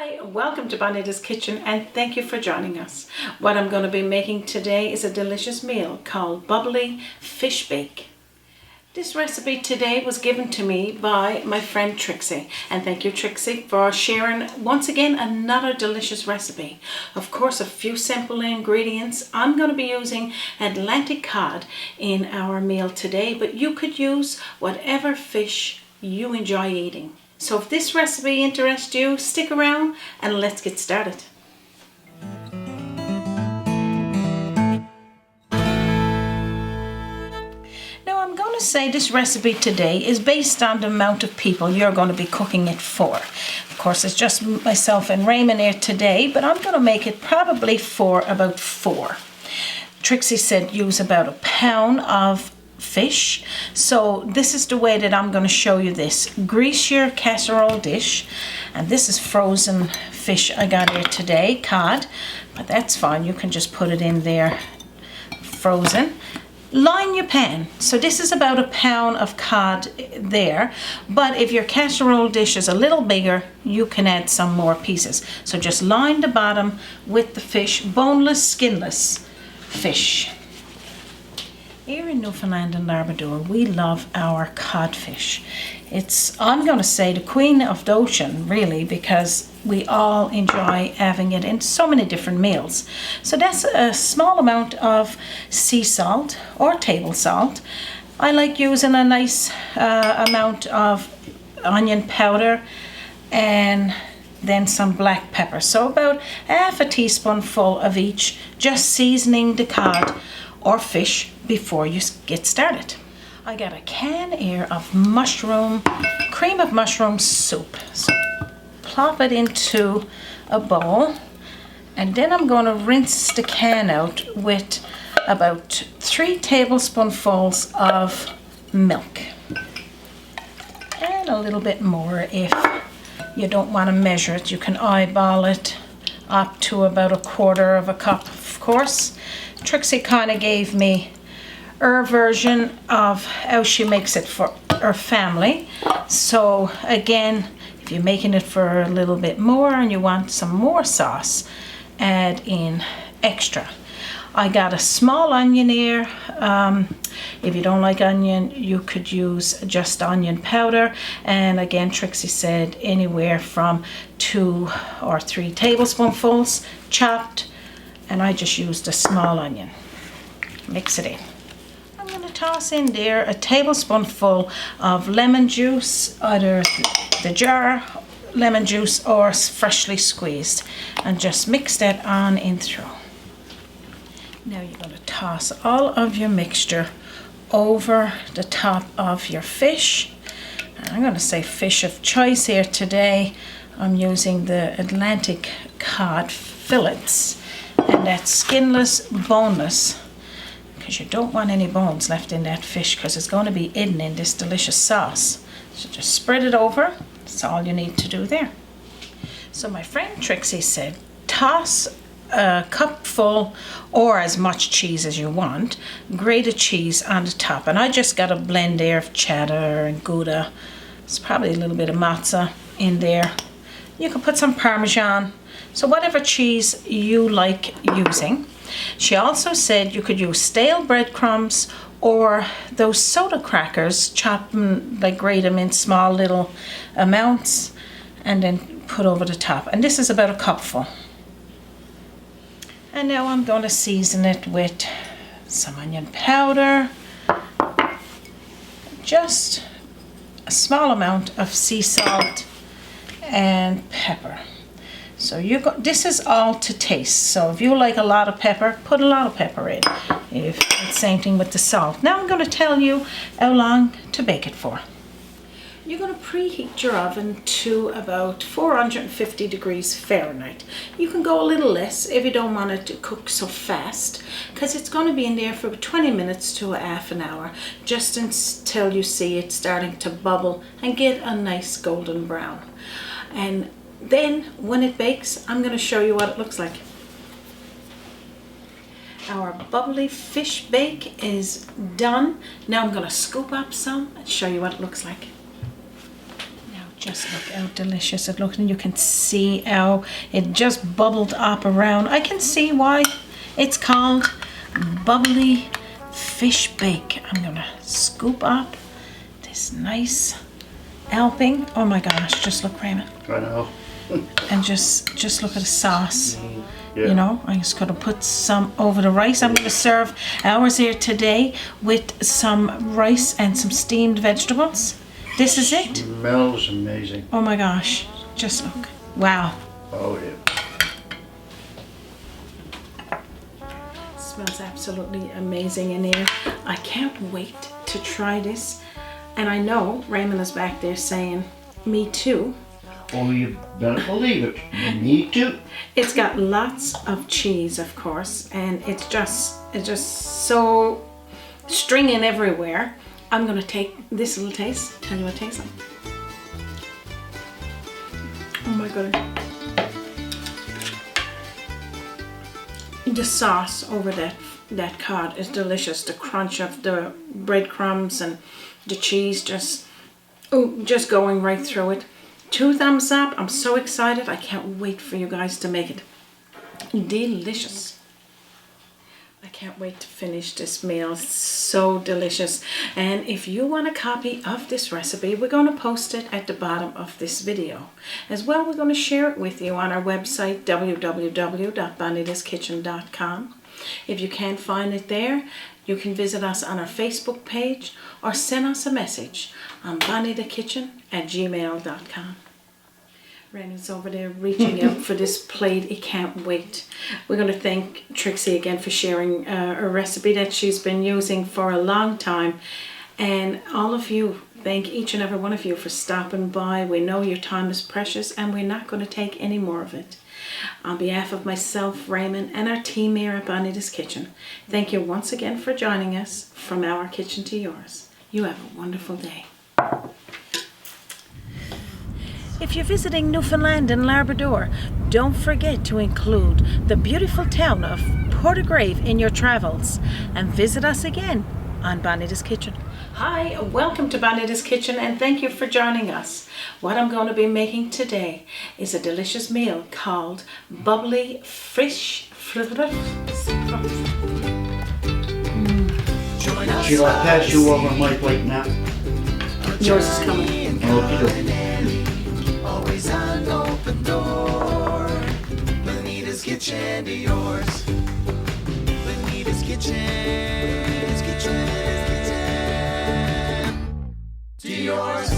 Hi, welcome to Bonita's Kitchen and thank you for joining us. What I'm going to be making today is a delicious meal called Bubbly Fish Bake. This recipe today was given to me by my friend Trixie, and thank you Trixie for sharing once again another delicious recipe. Of course, a few simple ingredients. I'm going to be using Atlantic cod in our meal today, but you could use whatever fish you enjoy eating. So if this recipe interests you, stick around and let's get started. Now I'm going to say this recipe today is based on the amount of people you're going to be cooking it for. Of course, it's just myself and Raymond here today, but I'm going to make it probably for about 4. Trixie said use about a pound of fish. So this is the way that I'm going to show you this. Grease your casserole dish, and this is frozen fish I got here today, cod, but that's fine, you can just put it in there frozen. Line your pan. So this is about a pound of cod there, but if your casserole dish is a little bigger, you can add some more pieces. So just line the bottom with the fish, boneless, skinless fish. Here in Newfoundland and Labrador, we love our codfish. It's, I'm going to say, the queen of the ocean, really, because we all enjoy having it in so many different meals. So that's a small amount of sea salt or table salt. I like using a nice amount of onion powder and then some black pepper. So about half a teaspoonful of each, just seasoning the cod or fish before you get started. I got a can here of cream of mushroom soup. So plop it into a bowl, and then I'm going to rinse the can out with about 3 tablespoonfuls of milk. And a little bit more if you don't want to measure it. You can eyeball it up to about 1/4 of a cup, of course. Trixie kind of gave me her version of how she makes it for her family. So again, if you're making it for a little bit more and you want some more sauce, add in extra. I got a small onion here. If you don't like onion, you could use just onion powder. And again, Trixie said anywhere from 2 or 3 tablespoonfuls chopped. And I just used a small onion. Mix it in. I'm going to toss in there a tablespoonful of lemon juice, either the jar lemon juice or freshly squeezed, and just mix that on in through. Now you're going to toss all of your mixture over the top of your fish. And I'm going to say fish of choice here today. I'm using the Atlantic cod fillets. And that's skinless, boneless, because you don't want any bones left in that fish because it's going to be hidden in this delicious sauce. So just spread it over. That's all you need to do there. So my friend Trixie said toss a cupful or as much cheese as you want, grated cheese on the top. And I just got a blend there of cheddar and Gouda. It's probably a little bit of mozza in there. You can put some Parmesan. So whatever cheese you like using. She also said you could use stale breadcrumbs or those soda crackers, chop them, like grate them in small little amounts and then put over the top. And this is about a cupful. And now I'm going to season it with some onion powder, just a small amount of sea salt and pepper. So this is all to taste. So if you like a lot of pepper, put a lot of pepper in. If it's same thing with the salt. Now I'm going to tell you how long to bake it for. You're going to preheat your oven to about 450 degrees Fahrenheit. You can go a little less if you don't want it to cook so fast, because it's going to be in there for 20 minutes to a half an hour, just until you see it starting to bubble and get a nice golden brown. And then when it bakes, I'm going to show you what it looks like. Our bubbly fish bake is done. Now I'm going to scoop up some and show you what it looks like. Now Just look how delicious it looks, and you can see how it just bubbled up around. I can see why it's called Bubbly Fish Bake. I'm gonna scoop up this nice helping. Oh my gosh, just look, Raymond. I know. And just look at the sauce. Yeah. You know, I'm just gonna put some over the rice. I'm gonna serve ours here today with some rice and some steamed vegetables. This is it. Smells amazing. Oh my gosh, just look. Wow. Oh yeah. Smells absolutely amazing in here. I can't wait to try this. And I know Raymond is back there saying, me too. Oh, you better believe it. Me too. It's got lots of cheese, of course, and it's just so stringing everywhere. I'm gonna take this little taste. Tell you what it tastes like. Oh my goodness. The sauce over that cod is delicious. The crunch of the breadcrumbs and the cheese just going right through it. 2 thumbs up. I'm so excited. I can't wait for you guys to make it. Delicious. I can't wait to finish this meal. It's so delicious. And if you want a copy of this recipe, we're going to post it at the bottom of this video. As well, we're going to share it with you on our website, www.bonitaskitchen.com. If you can't find it there, you can visit us on our Facebook page or send us a message on bonitaskitchen@gmail.com. Raymond's over there reaching out for this plate. He can't wait. We're going to thank Trixie again for sharing a recipe that she's been using for a long time. And all of you, thank each and every one of you for stopping by. We know your time is precious and we're not going to take any more of it. On behalf of myself, Raymond, and our team here at Bonita's Kitchen, thank you once again for joining us from our kitchen to yours. You have a wonderful day. If you're visiting Newfoundland and Labrador, don't forget to include the beautiful town of Portagrave in your travels and visit us again on Bonita's Kitchen. Hi, welcome to Bonita's Kitchen and thank you for joining us. What I'm going to be making today is a delicious meal called Bubbly Fish. Should I pass you over my plate now? Yours is coming. Okay. Always an open door. Bonita's Kitchen to yours. Bonita's Kitchen. To yours.